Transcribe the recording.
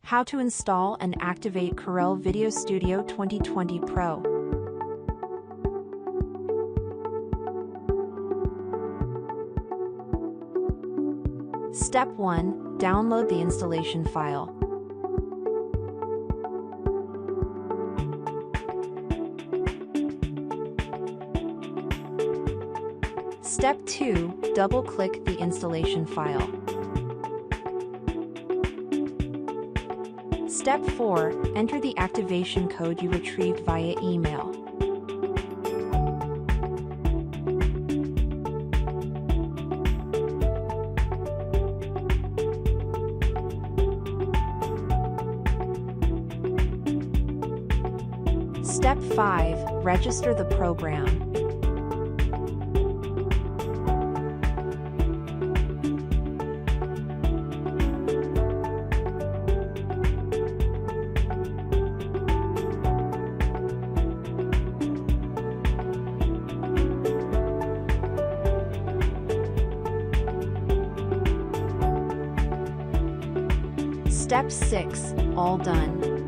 How to install and activate Corel VideoStudio 2020 Pro. Step 1. Download the installation file. Step 2. Double-click the installation file. Step 4. Enter the activation code you retrieved via email. Step 5. Register the program. Step 6. All done.